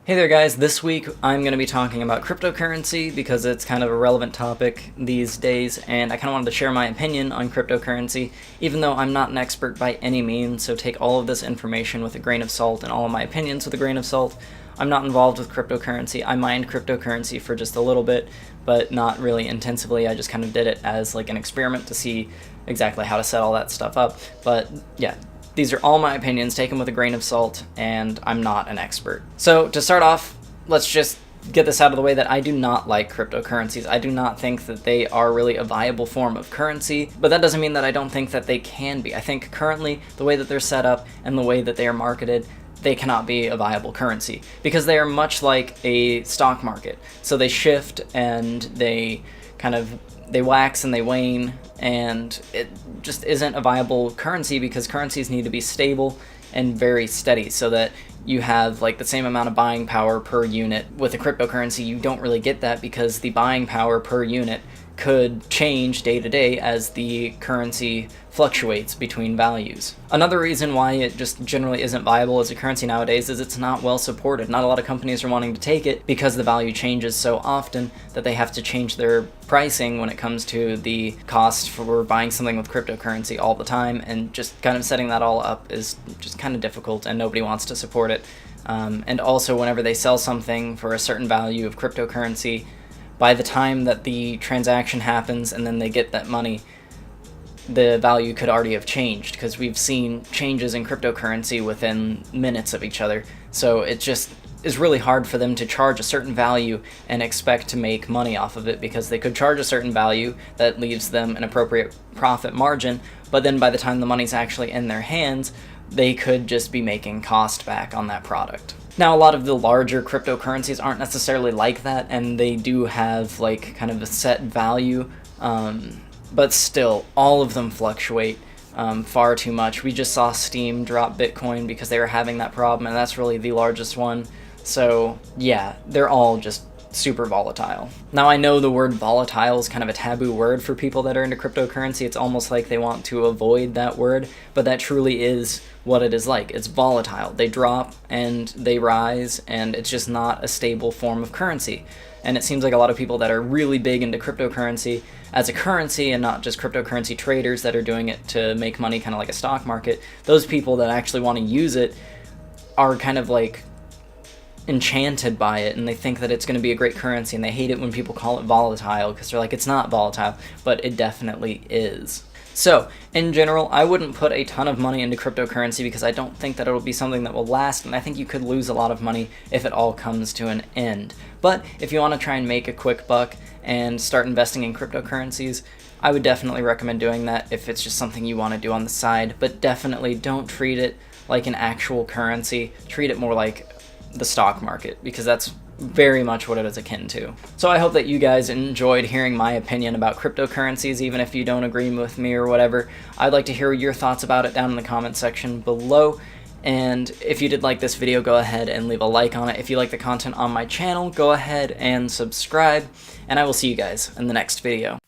Hey there guys, this week I'm going to be talking about cryptocurrency because it's kind of a relevant topic these days, and I kind of wanted to share my opinion on cryptocurrency, even though I'm not an expert by any means, so take all of this information with a grain of salt and all of my opinions with a grain of salt. I'm not involved with cryptocurrency. I mined cryptocurrency for just a little bit, but not really intensively. I just kind of did it as like an experiment to see exactly how to set all that stuff up. But yeah, these are all my opinions, taken with a grain of salt, and I'm not an expert. So to start off, let's just get this out of the way that I do not like cryptocurrencies. I do not think that they are really a viable form of currency, but that doesn't mean that I don't think that they can be. I think currently, the way that they're set up and the way that they are marketed, they cannot be a viable currency because they are much like a stock market. So they shift and they wax and they wane, and it just isn't a viable currency because currencies need to be stable and very steady so that you have like the same amount of buying power per unit. With a cryptocurrency, you don't really get that because the buying power per unit could change day to day as the currency fluctuates between values. Another reason why it just generally isn't viable as a currency nowadays is it's not well supported. Not a lot of companies are wanting to take it because the value changes so often that they have to change their pricing when it comes to the cost for buying something with cryptocurrency all the time, and just kind of setting that all up is just kind of difficult and nobody wants to support it. And also whenever they sell something for a certain value of cryptocurrency, by the time that the transaction happens and then they get that money, the value could already have changed because we've seen changes in cryptocurrency within minutes of each other. So it just is really hard for them to charge a certain value and expect to make money off of it, because they could charge a certain value that leaves them an appropriate profit margin, but then by the time the money's actually in their hands, they could just be making cost back on that product. Now, a lot of the larger cryptocurrencies aren't necessarily like that, and they do have like kind of a set value, but still, all of them fluctuate far too much. We just saw Steem drop Bitcoin because they were having that problem, and that's really the largest one. So yeah, they're all just super volatile. Now, I know the word volatile is kind of a taboo word for people that are into cryptocurrency. It's almost like they want to avoid that word, but that truly is what it is like. It's volatile. They drop and they rise, and it's just not a stable form of currency. And it seems like a lot of people that are really big into cryptocurrency as a currency and not just cryptocurrency traders that are doing it to make money kind of like a stock market, those people that actually want to use it are kind of like enchanted by it, and they think that it's going to be a great currency, and they hate it when people call it volatile because they're like, it's not volatile, but it definitely is. So, in general, I wouldn't put a ton of money into cryptocurrency because I don't think that it'll be something that will last, and I think you could lose a lot of money if it all comes to an end. But if you want to try and make a quick buck and start investing in cryptocurrencies, I would definitely recommend doing that if it's just something you want to do on the side, but definitely don't treat it like an actual currency. Treat it more like the stock market, because that's very much what it is akin to. So I hope that you guys enjoyed hearing my opinion about cryptocurrencies, even if you don't agree with me or whatever. I'd like to hear your thoughts about it down in the comment section below. And if you did like this video, go ahead and leave a like on it. If you like the content on my channel, go ahead and subscribe, and I will see you guys in the next video.